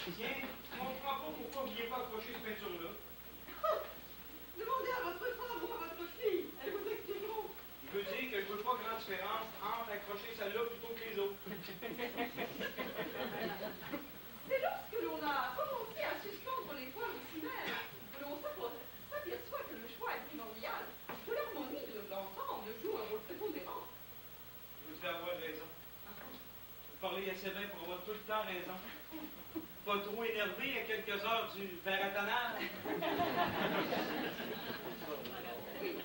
Tiens, je ne comprends pas pourquoi vous n'avez pas accroché cette peinture-là. Demandez à votre femme ou à votre fille, elles vous expliqueront. Je veux dire que je ne veux pas grande différence entre accrocher celle-là plutôt que les autres. C'est lorsque l'on a commencé à suspendre les toiles au cimère que l'on s'aperçoit que le choix est primordial, que l'harmonie de l'ensemble joue un rôle prépondérant. Vous devez avoir raison. Vous parlez assez bien pour avoir tout le temps raison. Pas trop énervé à quelques heures du marathonage. Oui.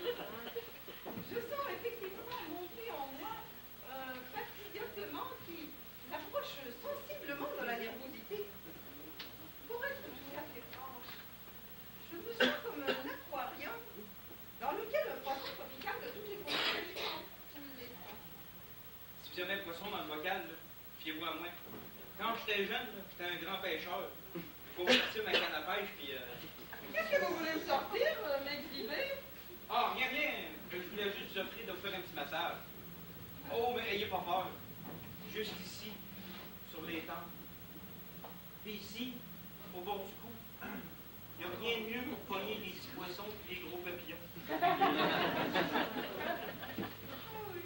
Je sens effectivement monter en moi un papillotement qui s'approche sensiblement de la nervosité. Pour être tout à fait franche, je me sens comme un aquarium dans lequel un poisson tropical de toutes les conditions tous les temps. Si vous avez un poisson dans le bocal, là, fiez-vous à moi. Quand j'étais jeune, là, j'étais un grand pêcheur. Faut sortir ma canne à pêche, puis... Qu'est-ce que vous voulez me sortir, m'exhiber? Ah, rien, rien. Je voulais juste vous offrir de vous faire un petit massage. Oh, mais ayez pas peur. Juste ici, sur les tempes. Puis ici, au bord du cou. Il n'y a rien de mieux pour pogner les petits poissons et les gros papillons. Oh oui.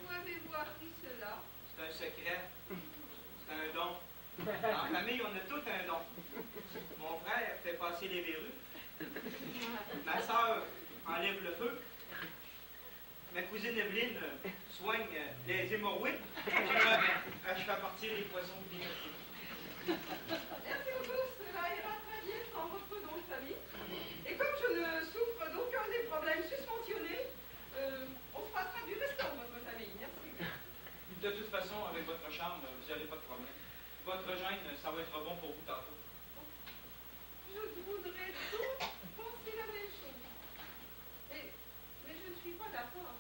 Où avez-vous appris cela? C'est un secret. C'est un don. En famille, on a tout un don. Mon frère fait passer les verrues. Ma sœur enlève le feu. Ma cousine Evelyne soigne les hémorroïdes. Et moi, je fais partir les poissons de vie. Merci beaucoup, cela ira très bien sans votre nom de famille. Et comme je ne souffre d'aucun des problèmes susmentionnés, on se passera du restant de votre famille. Merci. De toute façon, avec votre charme, vous n'avez pas de problème. Votre gêne, ça va être bon pour vous tantôt. Je voudrais tous penser la même chose. Mais je ne suis pas d'accord.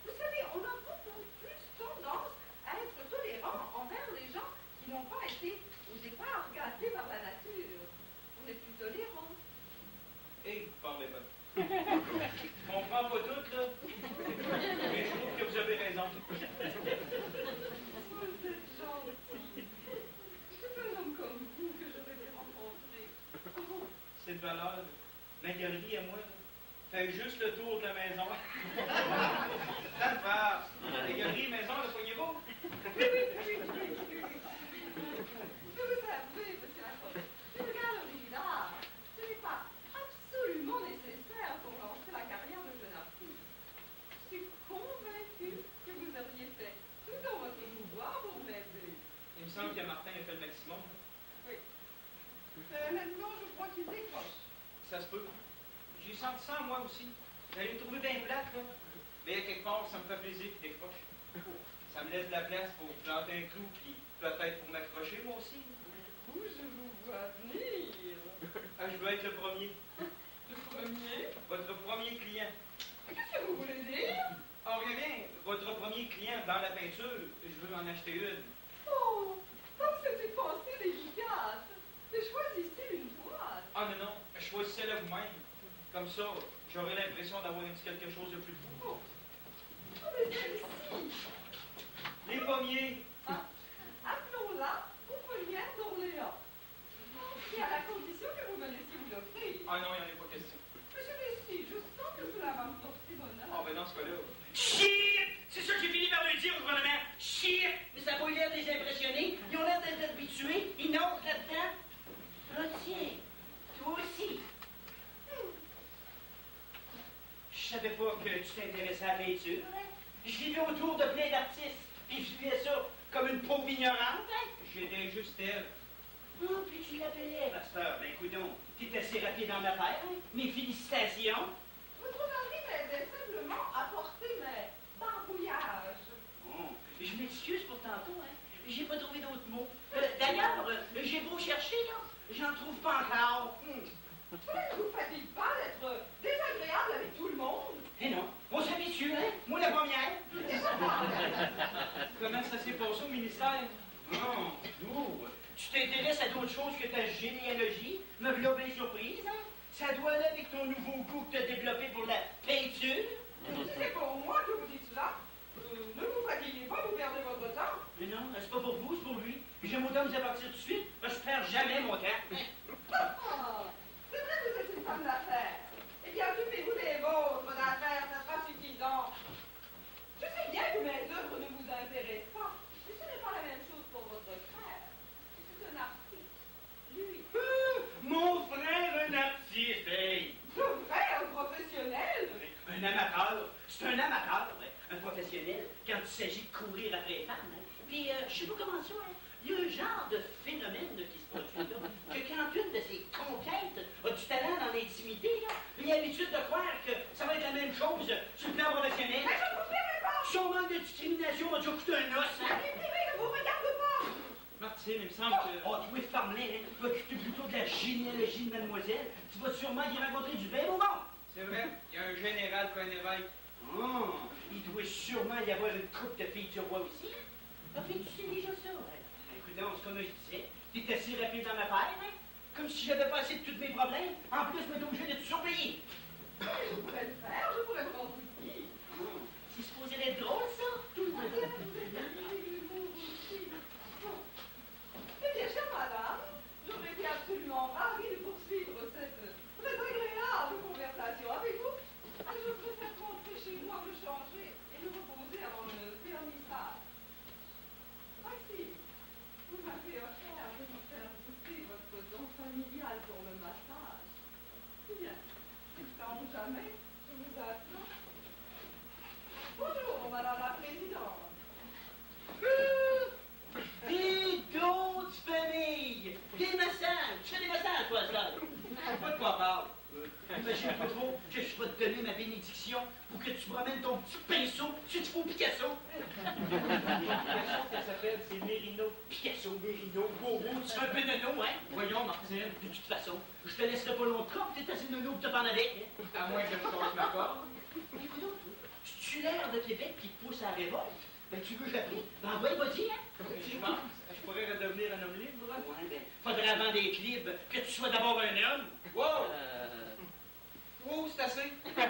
Vous savez, on a beaucoup plus tendance à être tolérant envers les gens qui n'ont pas été au départ gâtés par la nature. On est plus tolérant. Et parlez pas. Je comprends pas tout, là. Mais je trouve que vous avez raison. Vous êtes gentil. C'est un homme comme vous que j'aurais dû rencontrer. Oh. C'est de valeur. Ma galerie à moi, là, fait juste le tour de la maison. Ça me passe. La galerie, maison, le poignez-vous? Oui. Je vous avouer, monsieur Laporte, une galerie d'art, ce n'est pas absolument nécessaire pour lancer la carrière de jeune artiste. Je suis convaincue que vous auriez fait tout dans votre pouvoir pour m'aider. Il me semble que Martin a fait le maximum. Oui. Maintenant, je crois qu'il décroche. Ça se peut. J'ai senti ça, moi aussi. Vous allez me trouver bien plate, là. Mais à quelque part, ça me fait plaisir qu'il décroche. Ça me laisse de la place pour planter un clou, puis peut-être pour m'accrocher, moi aussi. Où je vous vois venir. Ah, je veux être le premier. Le premier? Votre premier client. Qu'est-ce que vous voulez dire? Oh, rien. Votre premier client dans la peinture, je veux en acheter une. Oh, comme c'est une pensée délicate. Mais choisissez une toile. Ah non, non, choisissez-la vous-même. Comme ça, j'aurai l'impression d'avoir un petit quelque chose de plus fou. Oh, mais celle-ci. Les pommiers. Ah, appelons-la pouponnière d'Orléans. Et à la condition que vous me laissiez vous l'offrir. Ah non, il n'y en a pas question. Monsieur Messi, je sens que cela va me porter bonheur. Ah ben dans ce cas-là. Chier! C'est ça que j'ai fini par lui dire au gouvernement. Chier! Mais ça n'a pas eu l'air de les impressionner. Ils ont l'air d'être habitués. Ils nagent là-dedans. Ah tiens, toi aussi. Je savais pas que tu t'intéressais à la peinture. Hein? Je vivais autour de plein d'artistes. Puis je vivais ça comme une pauvre ignorante. Hein? J'étais juste elle. Oh, puis tu l'appelais, pasteur. Ben, coudonc, t'es assez rapide dans l'affaire. Hein? Mes félicitations. Votre mari m'aidait simplement à porter mes barbouillages. Oh, je m'excuse pour tantôt, hein. J'ai pas trouvé d'autres mots. D'ailleurs, j'ai beau chercher, là, j'en trouve pas encore. Cela ne vous fatigue pas d'être désagréable avec tout le monde? Eh non, on s'habitue, hein. Moi, la première. Comment ça s'est passé au ministère? Non, nous, tu t'intéresses à d'autres choses que ta généalogie? Me voilà bien surprise, hein. Ça doit aller avec ton nouveau goût que t'as développé pour la peinture. Si c'est pour moi que vous dites cela, ne vous fatiguez pas, vous perdez votre temps. Mais non, c'est pas pour vous, c'est pour lui. Puis j'aime autant vous avertir tout de suite, je perds jamais mon temps. Ah, c'est vrai que vous êtes une femme d'affaires. Eh bien, occupez-vous des vôtres d'affaires, ça sera suffisant. Je sais bien que mes œuvres ne vous intéressent pas, mais ce n'est pas la même chose pour votre frère. C'est un artiste, lui. Mon frère, un artiste, hey! Le vrai, un professionnel. Un amateur, c'est un amateur, ouais. Un professionnel, quand il s'agit de courir après les femmes. Hein. Puis, je sais pas comment ça, hein. Il y a un genre de phénomène là, qui se produit là, que quand une de ses conquêtes a du talent dans l'intimité, là, il a l'habitude de croire que ça va être la même chose sur le plan professionnel. Mais je ne vous plairai pas. Son manque de discrimination m'a déjà coûté un os. La vie privée ne vous regarde pas. Martine, il me semble que... Oh, tu es farmelé, hein. Tu vas occuper plutôt de la généalogie de mademoiselle. Tu vas sûrement y rencontrer du bien au monde. C'est vrai, il y a un général puis un évêque. Oh, il doit sûrement y avoir une couple de filles du roi aussi. Ah, puis tu sais déjà ça, hein? Écoute, ce qu'on a dit, t'es assez rapide dans ma paire, hein? Comme si j'avais pas assez de tous mes problèmes. En plus, je m'étais obligé de te surpayer. Je pourrais le faire, je pourrais vous en soutenir. C'est supposé être drôle, ça? Tout le monde. Eh bien, chère madame, j'aurais été absolument ravie de poursuivre cette très agréable conversation avec vous. Mais je préfère rentrer chez moi, me changer et me reposer avant le vernissage. Maxime, vous m'avez offert de me faire goûter votre don familial pour le massage. Bien, tant jamais, je vous attends. Bonjour, madame la présidente. Dis d'autres familles! Des massages! Tu fais des massages, toi, ça? Pas de quoi parle. Imagine pas trop que je vais te donner ma bénédiction pour que tu promènes ton petit pinceau sur du faux Picasso. Picasso, ça s'appelle, c'est Mérino. Picasso, Mérino, Goro, tu fais un peu nono, hein? Voyons, Martine, De toute façon, je te laisserai pas longtemps, t'es assez nono pour te prendre avec. à moins que je change ma corde. Écoute, tu l'air de Québec qui te pousse à la révolte. Ben, tu veux que j'appuie? Ben, ouais, vas-y, hein? Je pense, je pourrais redevenir un homme libre. Là. Ouais, ben, faudrait avant d'être libre que tu sois d'abord un homme. Wow! Wow, c'est assez. T'as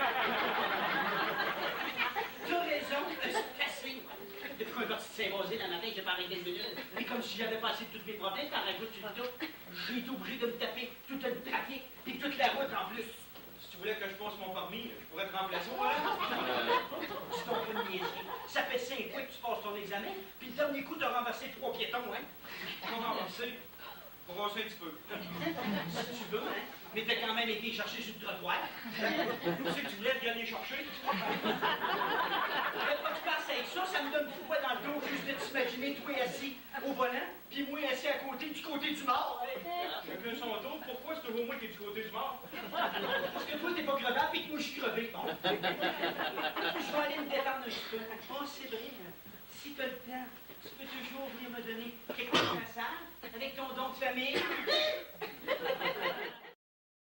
raison, c'est assez. Depuis qu'on est parti de Saint-Rosé dans le matin, j'ai pas arrêté une minute. Et comme si j'avais passé tous mes problèmes, t'en rajoutes sur le dos. J'ai été obligé de me taper tout le trafic et toute la route en plus. Si tu voulais que je passe mon permis, je pourrais te remplacer. Ouais. C'est ton peu de niaiserie. Ça fait 5 fois que tu passes ton examen, puis le dernier coup, t'as renversé 3 piétons, hein? Pour rembourser. Pour brosser un petit peu. Si tu veux, hein? Mais t'as quand même été chercher sur le trottoir. Où c'est que tu voulais te aller chercher? Fais pas que tu passes avec ça, ça me donne froid dans le dos juste de t'imaginer toi assis au volant, puis moi assis à côté du côté du mort. Hein? Chacun son tour. Pourquoi c'est toujours moi qui est du côté du mort? Parce que toi, t'es pas crevable, puis que moi, je suis crevé. Bon. Je vais aller me détendre un petit peu. Oh, c'est vrai, hein. Si t'as le temps, tu peux toujours venir me donner quelques passages avec ton don de famille.